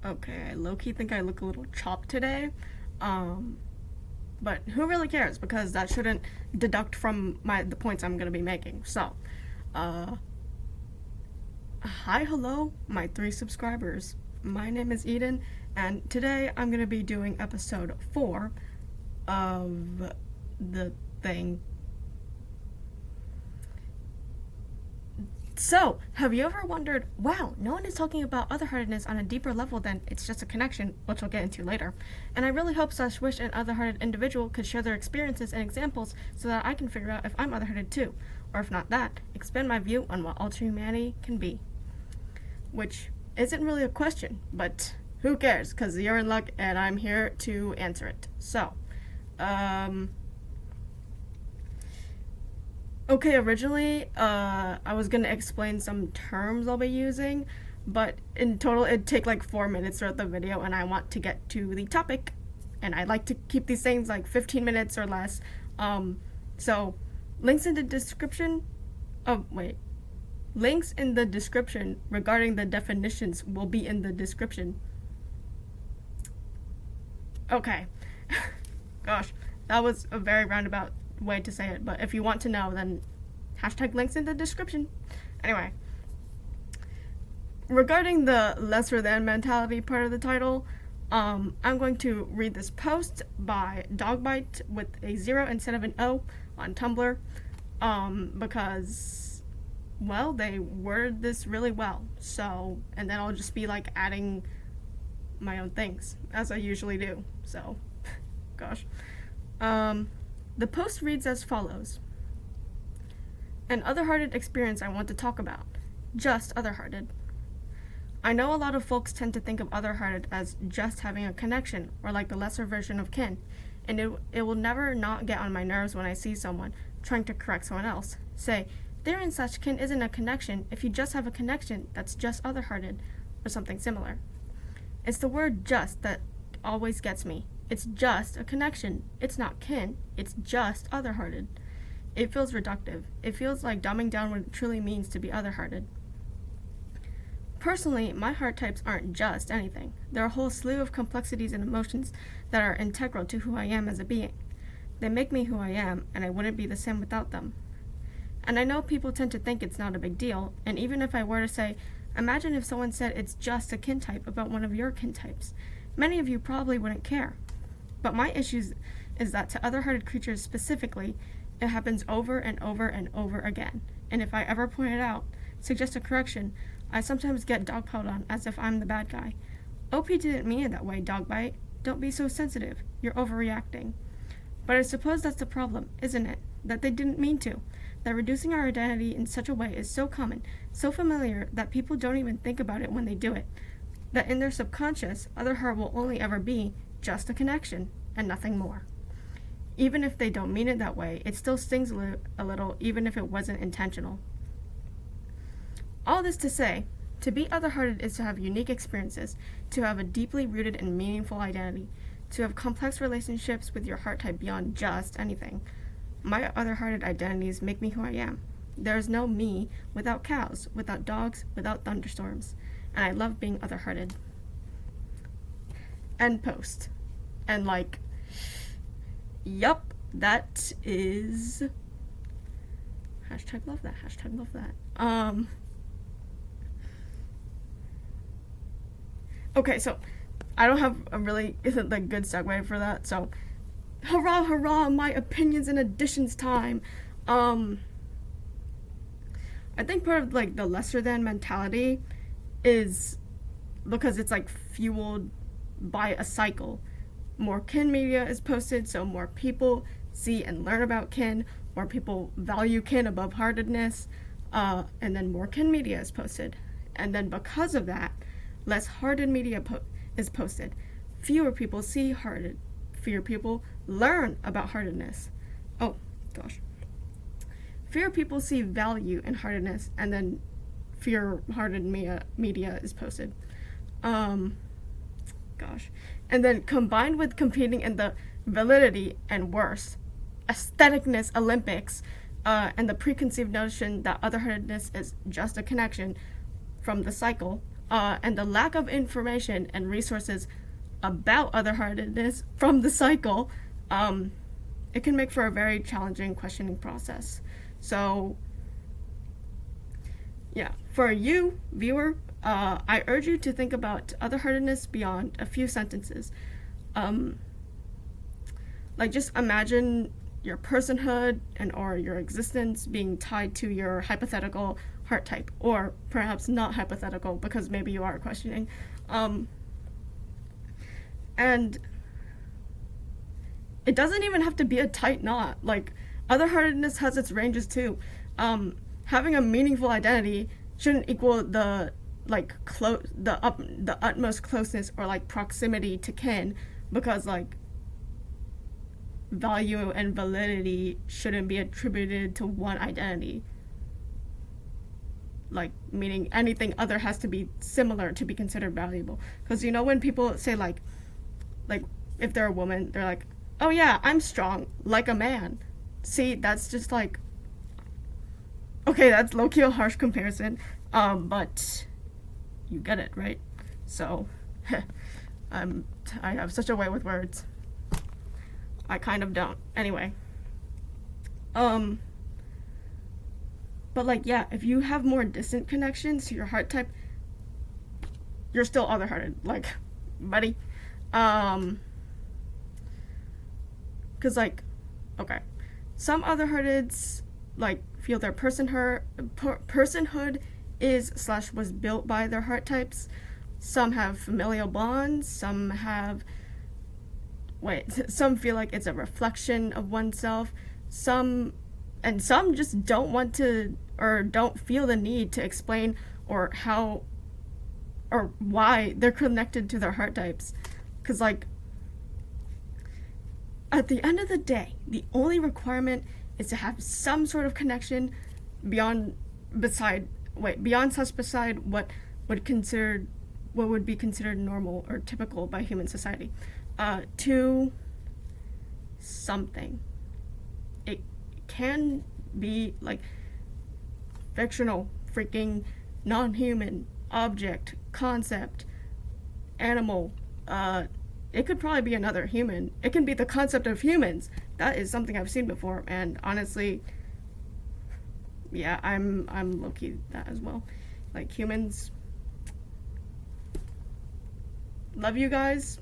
Okay, I low-key think I look a little chopped today. But who really cares? Because that shouldn't deduct from the points I'm gonna be making. So, uh, hi, hello, my 3 subscribers. My name is Eden, and today I'm gonna be doing episode 4 of the thing. So, have you ever wondered, wow, no one is talking about otherheartedness on a deeper level than it's just a connection, which we'll get into later. And I really hope / wish an otherhearted individual could share their experiences and examples so that I can figure out if I'm otherhearted too. Or if not that, expand my view on what ultra humanity can be. Which isn't really a question, but who cares? Because you're in luck and I'm here to answer it. So, okay, originally, I was gonna explain some terms I'll be using, but in total it'd take like 4 minutes throughout the video, and I want to get to the topic, and I like to keep these things like 15 minutes or less. So, links in the description, links in the description regarding the definitions will be in the description. Okay. Gosh, that was a very roundabout way to say it, but if you want to know, then hashtag links in the description. Anyway, regarding the lesser than mentality part of the title, I'm going to read this post by Dogbite with a 0 instead of an O on Tumblr, because, well, they worded this really well. So, and then I'll just be like adding my own things as I usually do. So, gosh. The post reads as follows. An otherhearted experience I want to talk about. Just otherhearted. I know a lot of folks tend to think of otherhearted as just having a connection, or like the lesser version of kin, and it will never not get on my nerves when I see someone trying to correct someone else. Say, there and such kin isn't a connection if you just have a connection that's just otherhearted, or something similar. It's the word just that always gets me. It's just a connection. It's not kin. It's just otherhearted. It feels reductive. It feels like dumbing down what it truly means to be otherhearted. Personally, my heart types aren't just anything. They're a whole slew of complexities and emotions that are integral to who I am as a being. They make me who I am, and I wouldn't be the same without them. And I know people tend to think it's not a big deal, and even if I were to say, imagine if someone said it's just a kin type about one of your kin types, many of you probably wouldn't care. But my issue is that to otherhearted creatures specifically, it happens over and over and over again. And if I ever point it out, suggest a correction, I sometimes get dogpiled on as if I'm the bad guy. OP didn't mean it that way, Dogbite. Don't be so sensitive. You're overreacting. But I suppose that's the problem, isn't it? That they didn't mean to. That reducing our identity in such a way is so common, so familiar, that people don't even think about it when they do it. That in their subconscious, otherheart will only ever be just a connection, and nothing more. Even if they don't mean it that way, it still stings a little, even if it wasn't intentional. All this to say, to be otherhearted is to have unique experiences, to have a deeply rooted and meaningful identity, to have complex relationships with your heart type beyond just anything. My otherhearted identities make me who I am. There is no me without cows, without dogs, without thunderstorms, and I love being otherhearted. End post. And like, yup, that is hashtag love that, hashtag love that. Okay, so I don't have a really like good segue for that, so hurrah, hurrah, my opinions and additions time. I think part of like the lesser than mentality is because it's like fueled by a cycle. More kin media is posted, so more people see and learn about kin, more people value kin above heartedness, and then more kin media is posted. And then because of that, less hearted media is posted. Fewer people see hearted. Fewer people learn about heartedness. Oh, gosh. Fewer people see value in heartedness, and then fewer hearted media is posted. Gosh. And then combined with competing in the validity and worse, aestheticness Olympics, and the preconceived notion that otherheartedness is just a connection from the cycle, and the lack of information and resources about otherheartedness from the cycle, it can make for a very challenging questioning process. So, yeah, for you, viewer, I urge you to think about otherheartedness beyond a few sentences. Like, just imagine your personhood and or your existence being tied to your hypothetical heart type, or perhaps not hypothetical because maybe you are questioning. And it doesn't even have to be a tight knot. Like, otherheartedness has its ranges too. Having a meaningful identity shouldn't equal the utmost closeness or like proximity to kin, because like value and validity shouldn't be attributed to one identity. Like, meaning anything other has to be similar to be considered valuable. Because, you know, when people say like if they're a woman, they're like, oh yeah, I'm strong like a man. See, that's just like, okay, that's low-key a harsh comparison, but you get it, right? So I have such a way with words. I kind of don't. Anyway. But like, yeah, if you have more distant connections to your heart type, you're still other-hearted. Like, buddy. Cause like, okay, some other-hearteds like feel their personhood is/was built by their heart types. Some have familial bonds. Some feel like it's a reflection of oneself. Some just don't want to, or don't feel the need to explain or how or why they're connected to their heart types. Because like, at the end of the day, the only requirement is to have some sort of connection beyond what would be considered normal or typical by human society, to something. It can be like fictional, freaking non-human, object, concept, animal. It could probably be another human. It can be the concept of humans. That is something I've seen before, and honestly, yeah, I'm low-key that as well. Like, humans, love you guys.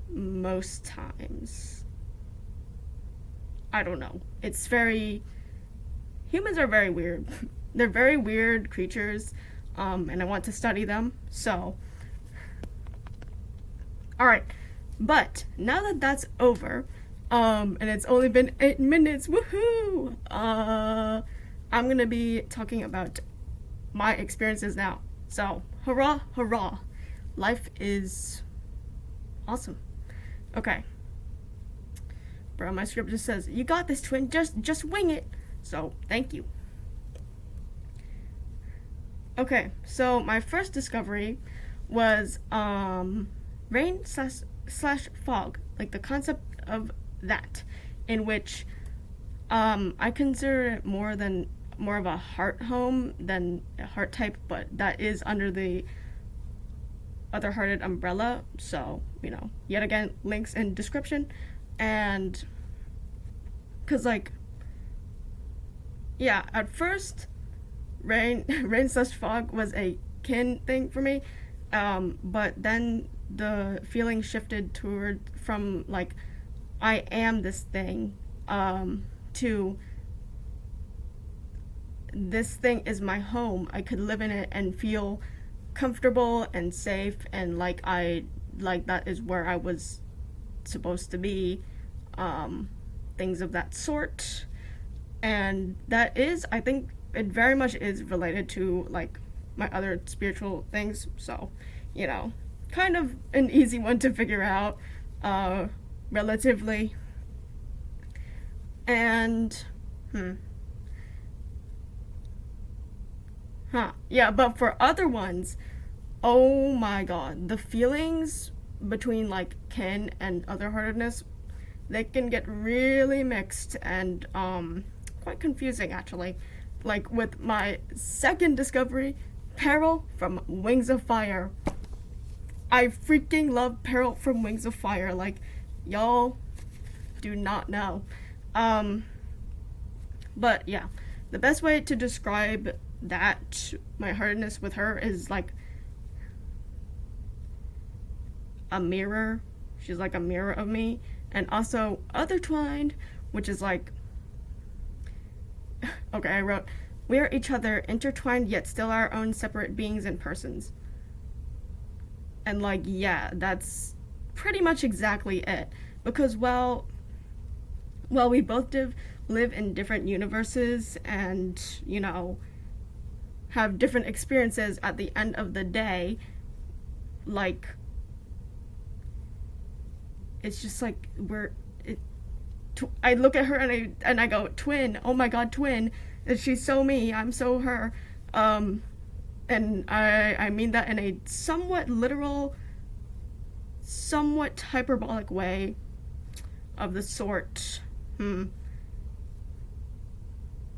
Most times, I don't know. Humans are very weird. They're very weird creatures, and I want to study them, so. Alright, but now that that's over, and it's only been 8 minutes, woohoo! I'm gonna be talking about my experiences now. So, hurrah, hurrah. Life is awesome. Okay. Bro, my script just says, you got this, twin, just wing it. So, thank you. Okay, so my first discovery was, rain slash fog, like the concept of that, in which, I consider it more of a heart home than a heart type, but that is under the other-hearted umbrella, so, you know, yet again, links in description. And because like, yeah, at first rain slash fog was a kin thing for me, but then the feeling shifted from like, I am this thing, to this thing is my home. I could live in it and feel comfortable and safe, and like that is where I was supposed to be, things of that sort. And that is, I think it very much is related to like my other spiritual things, so, you know, kind of an easy one to figure out, relatively. And yeah, but for other ones, oh my god, the feelings between like kin and other-heartedness, they can get really mixed and quite confusing, actually. like with my second discovery, Peril from Wings of Fire. I freaking love Peril from Wings of Fire. Like, y'all do not know. But yeah, the best way to describe that, my heartedness with her, is like a mirror. She's like a mirror of me. And also othertwined, which is like, okay, I wrote, we are each other, intertwined yet still our own separate beings and persons. And like, yeah, that's pretty much exactly it. Because, well, we both live in different universes and, you know, have different experiences at the end of the day, like, it's just like I look at her and I go, twin, oh my god, twin, she's so me, I'm so her, and I mean that in a somewhat literal, somewhat hyperbolic way of the sort.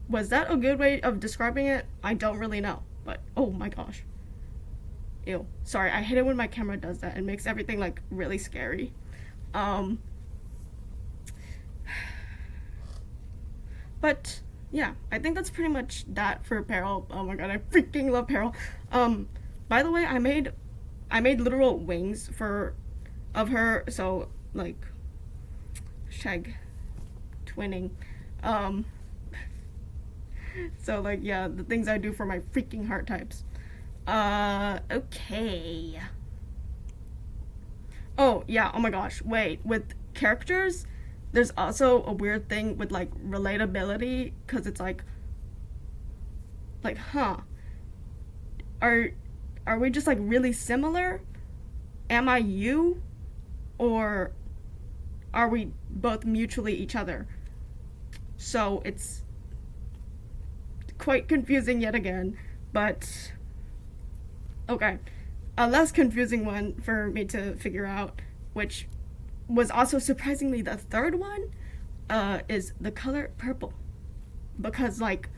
Was that a good way of describing it? I don't really know, but oh my gosh. Ew. Sorry, I hate it when my camera does that. It makes everything like really scary. But yeah, I think that's pretty much that for Peril. Oh my god, I freaking love Peril. By the way, I made literal wings of her, so like shag twinning. So like, yeah, the things I do for my freaking heart types. Okay. Oh yeah, oh my gosh, wait, with characters, there's also a weird thing with like relatability, because it's like, are we just like really similar? Am I you? Or are we both mutually each other? So it's quite confusing yet again, but okay. A less confusing one for me to figure out, which was also surprisingly the third one, is the color purple. Because like,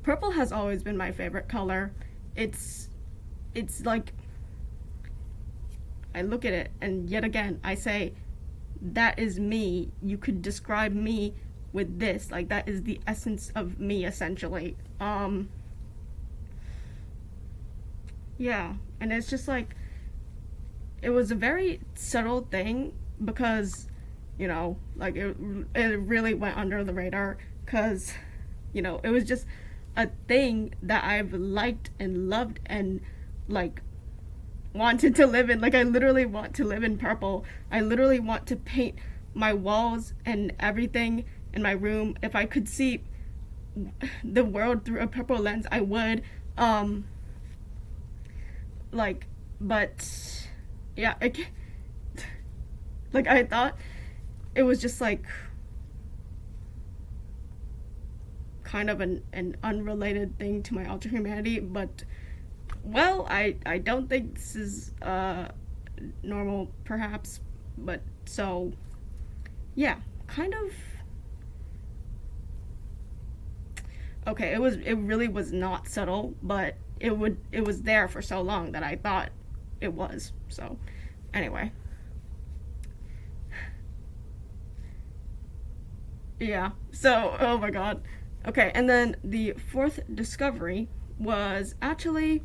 purple has always been my favorite color. It's like, I look at it and yet again I say, that is me. You could describe me with this. Like, that is the essence of me, essentially. Yeah, and it's just like, it was a very subtle thing because, you know, like it really went under the radar because, you know, it was just a thing that I've liked and loved and like wanted to live in. Like, I literally want to live in purple. I literally want to paint my walls and everything in my room. If I could see the world through a purple lens, I would. Like, but yeah, like I thought it was just like kind of an unrelated thing to my alter humanity, but well, I don't think this is normal perhaps, but so yeah, kind of. Okay, it really was not subtle, but it was there for so long that I thought it was. So anyway, yeah, so oh my god. Okay, and then the fourth discovery was actually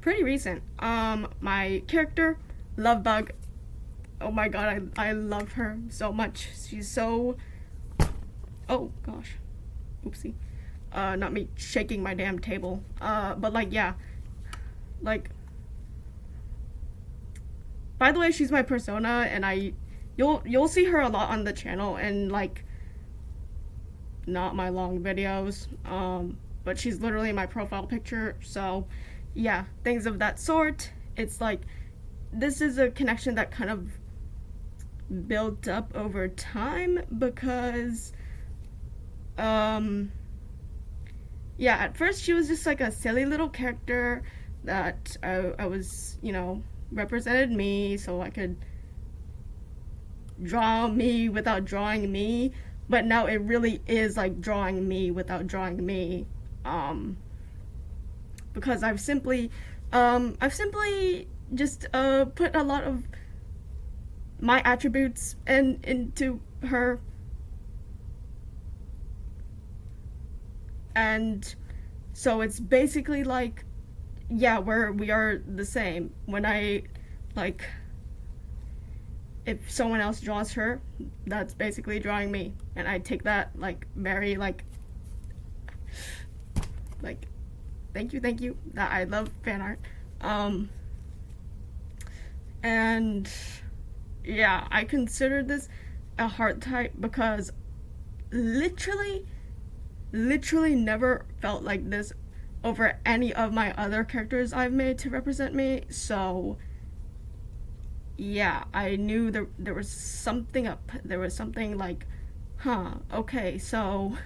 pretty recent. My character, Lovebug. Oh my god, I love her so much. She's so, oh gosh, oopsie. Not me shaking my damn table. But like, yeah. Like, by the way, she's my persona, and you'll see her a lot on the channel, and like, not my long videos. But she's literally my profile picture, so yeah, things of that sort. It's like, this is a connection that kind of built up over time because, yeah, at first she was just like a silly little character that I was, you know, represented me so I could draw me without drawing me. but now it really is like drawing me without drawing me, because I've simply just put a lot of my attributes into her, and so it's basically like, yeah, we are the same. When I, like, if someone else draws her, that's basically drawing me, and I take that like very like thank you, that I love fan art. And yeah, I consider this a heart type because literally never felt like this over any of my other characters I've made to represent me. So yeah, I knew there was something up. There was something like, okay, so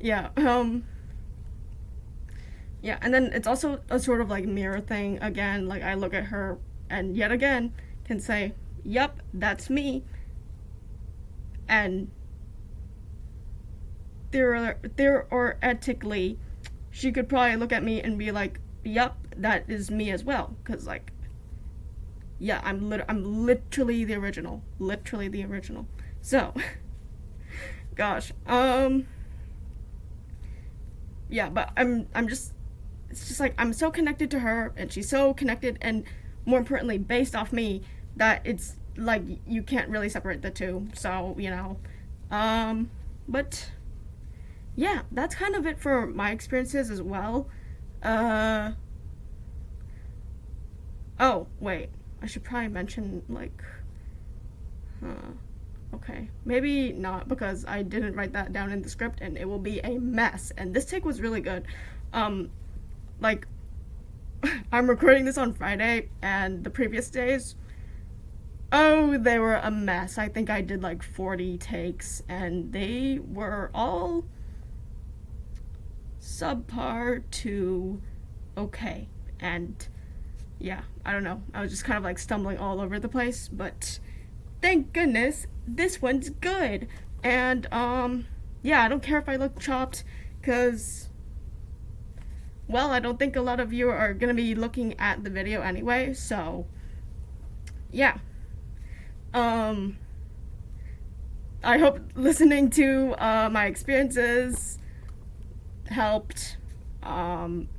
yeah, yeah, and then it's also a sort of like mirror thing again. Like, I look at her and yet again can say, yep, that's me. And theoretically, she could probably look at me and be like, yep, that is me as well. Because, like, yeah, I'm literally the original. Literally the original. So, gosh, yeah, but it's just like, I'm so connected to her, and she's so connected, and more importantly, based off me, that it's like, you can't really separate the two. So, you know, but yeah, that's kind of it for my experiences as well. Oh, wait, I should probably mention, like, okay, maybe not, because I didn't write that down in the script, and it will be a mess, and this take was really good. Like, I'm recording this on Friday, and the previous days, oh, they were a mess. I think I did like 40 takes, and they were all subpar to okay. And yeah, I don't know, I was just kind of like stumbling all over the place, but thank goodness this one's good. And yeah, I don't care if I look chopped, because, well, I don't think a lot of you are gonna be looking at the video anyway, so yeah. I hope listening to my experiences helped,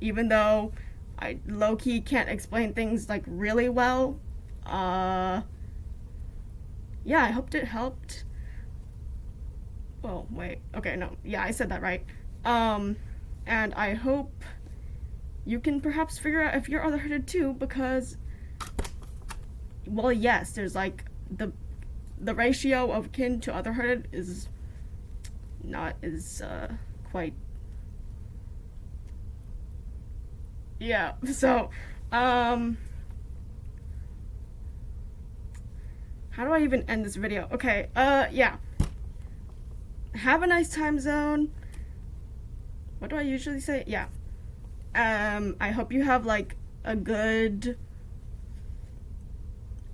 even though I low-key can't explain things like really well. Yeah, I hoped it helped. Oh, wait, okay, no, yeah, I said that right. And I hope you can perhaps figure out if you're otherhearted too, because, well, yes, there's like the ratio of kin to otherhearted is not as quite, yeah. So how do I even end this video? Okay, yeah, have a nice time zone. What do I usually say? Yeah. I hope you have like a good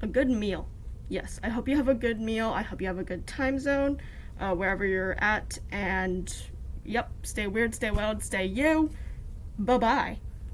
meal. Yes, I hope you have a good meal. I hope you have a good time zone, wherever you're at. And yep, stay weird, stay wild, stay you. Bye-bye.